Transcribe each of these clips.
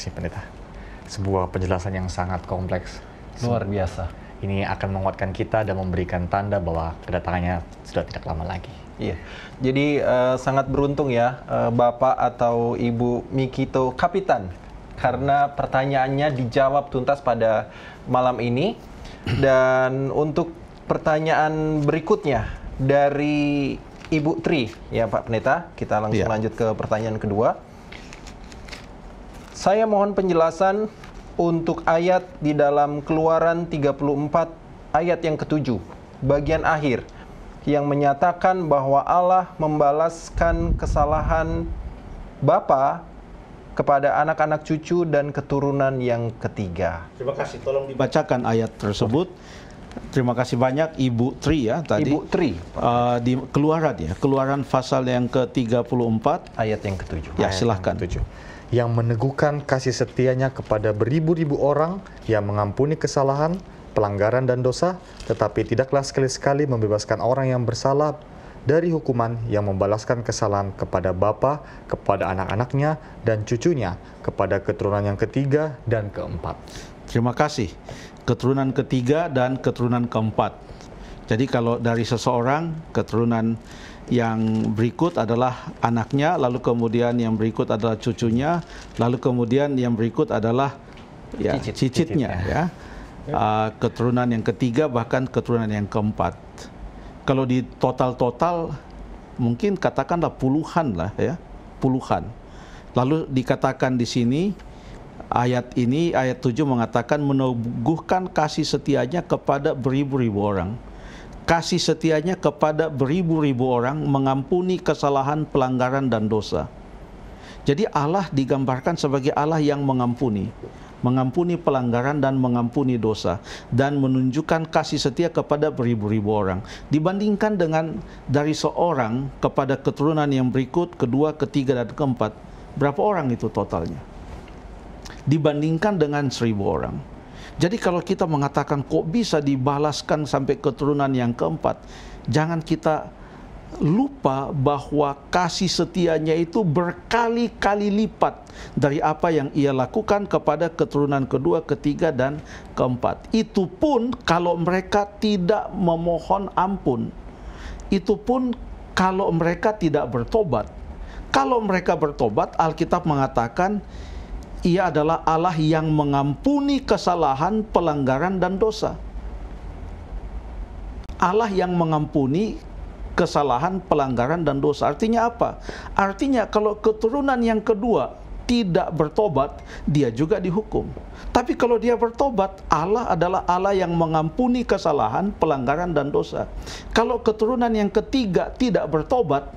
kasih Pendeta. Sebuah penjelasan yang sangat kompleks. Luar biasa. Ini akan menguatkan kita dan memberikan tanda bahwa kedatangannya sudah tidak lama lagi. Iya. Jadi sangat beruntung ya Bapak atau Ibu Mikito Kapitan, karena pertanyaannya dijawab tuntas pada malam ini. Dan untuk pertanyaan berikutnya dari Ibu Tri, ya Pak Pendeta, kita langsung lanjut ke pertanyaan kedua. Saya mohon penjelasan untuk ayat di dalam Keluaran 34 ayat yang ke-7, bagian akhir, yang menyatakan bahwa Allah membalaskan kesalahan Bapa kepada anak-anak cucu dan keturunan yang ketiga. Terima kasih, tolong dibacakan ayat tersebut. Terima kasih banyak Ibu Tri ya tadi. Ibu Tri. Di Keluaran ya, Keluaran pasal yang ke-34 ayat yang ke-7. Ya, silahkan. Yang meneguhkan kasih setianya kepada beribu-ribu orang, yang mengampuni kesalahan, pelanggaran dan dosa, tetapi tidaklah sekali-sekali membebaskan orang yang bersalah dari hukuman, yang membalaskan kesalahan kepada bapa, kepada anak-anaknya dan cucunya, kepada keturunan yang ketiga dan keempat. Terima kasih. Keturunan ketiga dan keturunan keempat. Jadi kalau dari seseorang, keturunan yang berikut adalah anaknya, lalu kemudian yang berikut adalah cucunya, lalu kemudian yang berikut adalah ya, cicitnya ya. Keturunan yang ketiga bahkan keturunan yang keempat. Kalau di total mungkin katakanlah puluhan lah ya, puluhan. Lalu dikatakan di sini ayat ini, ayat 7 mengatakan meneguhkan kasih setianya kepada beribu-ribu orang. Kasih setianya kepada beribu-ribu orang, mengampuni kesalahan, pelanggaran dan dosa. Jadi Allah digambarkan sebagai Allah yang mengampuni pelanggaran dan mengampuni dosa, dan menunjukkan kasih setia kepada beribu-ribu orang. Dibandingkan dengan dari seorang kepada keturunan yang berikut, kedua, ketiga dan keempat, berapa orang itu totalnya? Dibandingkan dengan 1000 orang. Jadi kalau kita mengatakan kok bisa dibalaskan sampai keturunan yang keempat, jangan kita lupa bahwa kasih setianya itu berkali-kali lipat dari apa yang ia lakukan kepada keturunan kedua, ketiga dan keempat. Itu pun kalau mereka tidak memohon ampun. Itu pun kalau mereka tidak bertobat. Kalau mereka bertobat, Alkitab mengatakan Ia adalah Allah yang mengampuni kesalahan, pelanggaran dan dosa. Allah yang mengampuni kesalahan, pelanggaran dan dosa. Artinya apa? Artinya kalau keturunan yang kedua tidak bertobat, dia juga dihukum. Tapi kalau dia bertobat, Allah adalah Allah yang mengampuni kesalahan, pelanggaran dan dosa. Kalau keturunan yang ketiga tidak bertobat,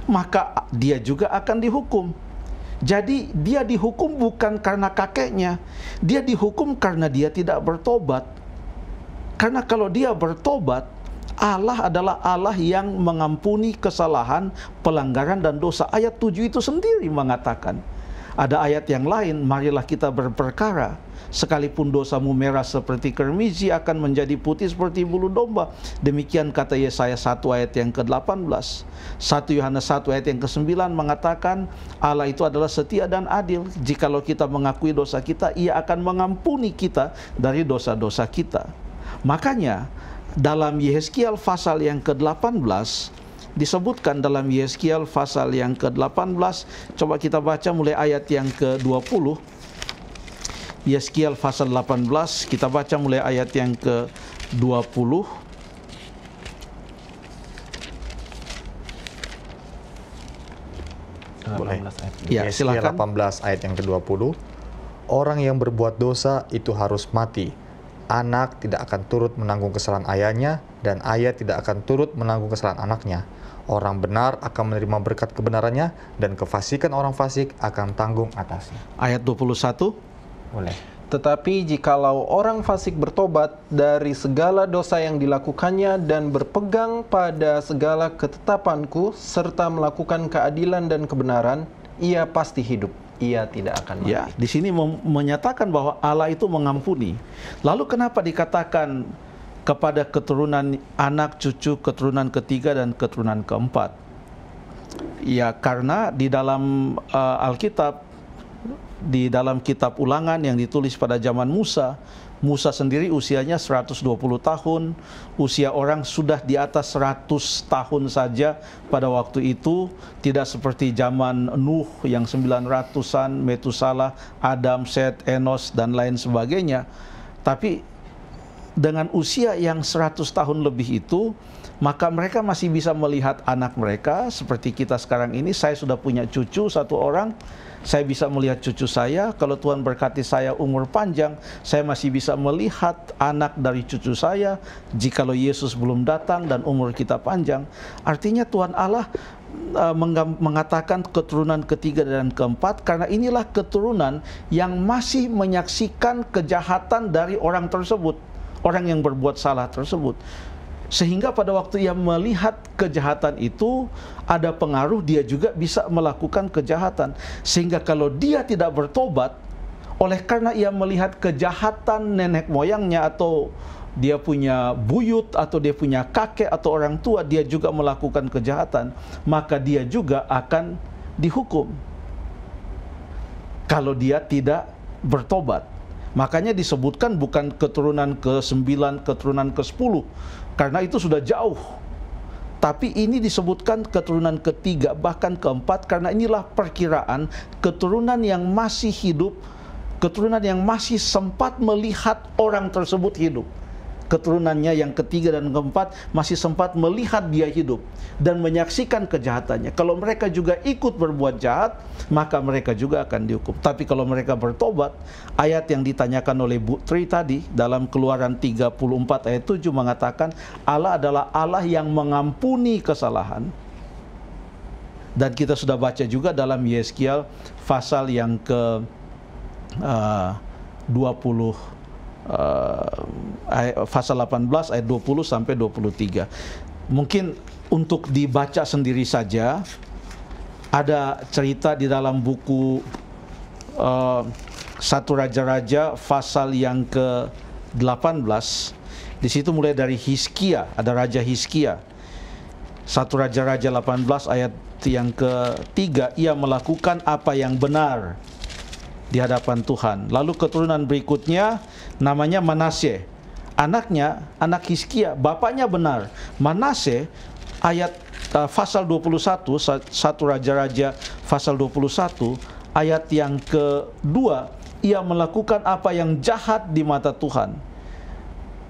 maka dia juga akan dihukum. Jadi dia dihukum bukan karena kakeknya, dia dihukum karena dia tidak bertobat. Karena kalau dia bertobat, Allah adalah Allah yang mengampuni kesalahan, pelanggaran dan dosa. Ayat 7 itu sendiri mengatakan. Ada ayat yang lain, marilah kita berperkara, sekalipun dosamu merah seperti kermizi akan menjadi putih seperti bulu domba. Demikian kata Yesaya 1 ayat yang ke-18. 1 Yohanes 1 ayat yang ke-9 mengatakan Allah itu adalah setia dan adil. Jikalau kita mengakui dosa kita, Ia akan mengampuni kita dari dosa-dosa kita. Makanya dalam Yehezkiel pasal yang ke-18 disebutkan, dalam Yehezkiel pasal yang ke-18, coba kita baca mulai ayat yang ke-20. Yehezkiel pasal 18, kita baca mulai ayat yang ke-20. Boleh. Ya, silakan. 18 ayat yang ke-20. Orang yang berbuat dosa itu harus mati. Anak tidak akan turut menanggung kesalahan ayahnya, dan ayah tidak akan turut menanggung kesalahan anaknya. Orang benar akan menerima berkat kebenarannya, dan kefasikan orang fasik akan tanggung atasnya. Ayat 21. Boleh. Tetapi jikalau orang fasik bertobat dari segala dosa yang dilakukannya dan berpegang pada segala ketetapanku serta melakukan keadilan dan kebenaran, ia pasti hidup. Ia tidak akan mati. Ya, di sini menyatakan bahwa Allah itu mengampuni. Lalu kenapa dikatakan kepada keturunan anak, cucu, keturunan ketiga dan keturunan keempat? Ya, karena di dalam Alkitab di dalam kitab Ulangan yang ditulis pada zaman Musa, Musa sendiri usianya 120 tahun, usia orang sudah di atas 100 tahun saja pada waktu itu, tidak seperti zaman Nuh yang 900-an, Metusala, Adam, Set, Enos, dan lain sebagainya. Tapi dengan usia yang 100 tahun lebih itu, maka mereka masih bisa melihat anak mereka. Seperti kita sekarang ini, saya sudah punya cucu satu orang, saya bisa melihat cucu saya. Kalau Tuhan berkati saya umur panjang, saya masih bisa melihat anak dari cucu saya. Jikalau Yesus belum datang dan umur kita panjang, artinya Tuhan Allah mengatakan keturunan ketiga dan keempat, karena inilah keturunan yang masih menyaksikan kejahatan dari orang tersebut, orang yang berbuat salah tersebut. Sehingga pada waktu ia melihat kejahatan itu, ada pengaruh dia juga bisa melakukan kejahatan. Sehingga kalau dia tidak bertobat, oleh karena ia melihat kejahatan nenek moyangnya, atau dia punya buyut, atau dia punya kakek atau orang tua, dia juga melakukan kejahatan, maka dia juga akan dihukum kalau dia tidak bertobat. Makanya disebutkan bukan keturunan ke-9, keturunan ke-10, karena itu sudah jauh. Tapi ini disebutkan keturunan ketiga, bahkan keempat, karena inilah perkiraan keturunan yang masih hidup, keturunan yang masih sempat melihat orang tersebut hidup. Keturunannya yang ketiga dan keempat masih sempat melihat dia hidup dan menyaksikan kejahatannya. Kalau mereka juga ikut berbuat jahat, maka mereka juga akan dihukum. Tapi kalau mereka bertobat, ayat yang ditanyakan oleh Bu Tri tadi dalam Keluaran 34 ayat 7 mengatakan Allah adalah Allah yang mengampuni kesalahan. Dan kita sudah baca juga dalam Yeskiel pasal yang ke 20 pasal 18 ayat 20 sampai 23. Mungkin untuk dibaca sendiri saja. Ada cerita di dalam buku 1 Raja-Raja pasal yang ke-18. Di situ mulai dari Hizkia, ada Raja Hizkia. 1 Raja-Raja 18 ayat yang ke-3, ia melakukan apa yang benar di hadapan Tuhan. Lalu keturunan berikutnya namanya Manasye. Anaknya, anak Hizkia, bapaknya benar. Manasye, ayat pasal 21, 1 Raja-Raja pasal 21, ayat yang kedua, ia melakukan apa yang jahat di mata Tuhan.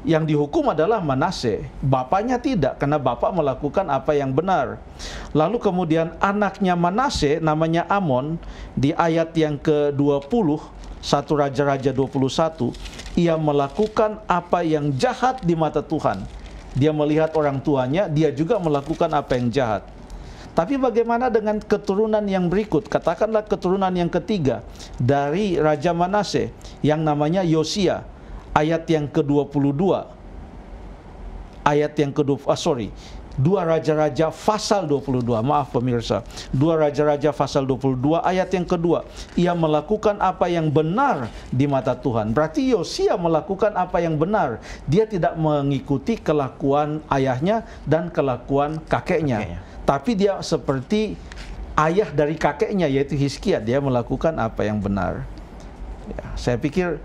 Yang dihukum adalah Manasye, bapaknya tidak, karena bapak melakukan apa yang benar. Lalu kemudian anaknya Manasye namanya Amon, di ayat yang ke-20, 1 Raja-Raja 21, ia melakukan apa yang jahat di mata Tuhan. Dia melihat orang tuanya, dia juga melakukan apa yang jahat. Tapi bagaimana dengan keturunan yang berikut? Katakanlah keturunan yang ketiga dari Raja Manasye yang namanya Yosia. Ayat yang ke-22, ayat yang ke-2 Raja-Raja pasal 22, maaf pemirsa, 2 Raja-Raja pasal 22 ayat yang kedua, ia melakukan apa yang benar di mata Tuhan. Berarti Yosia melakukan apa yang benar, dia tidak mengikuti kelakuan ayahnya dan kelakuan kakeknya. Tapi dia seperti ayah dari kakeknya, yaitu Hizkia, dia melakukan apa yang benar. Ya, saya pikir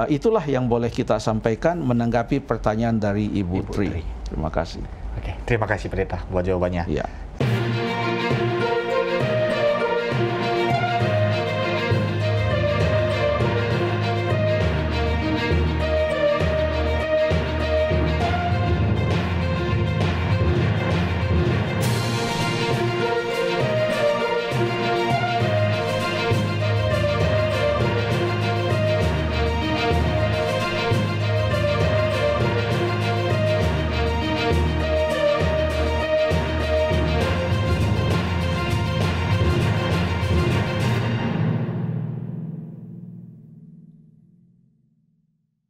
itulah yang boleh kita sampaikan menanggapi pertanyaan dari Ibu Tri. Terima kasih. Oke, terima kasih Pendeta buat jawabannya. Ya.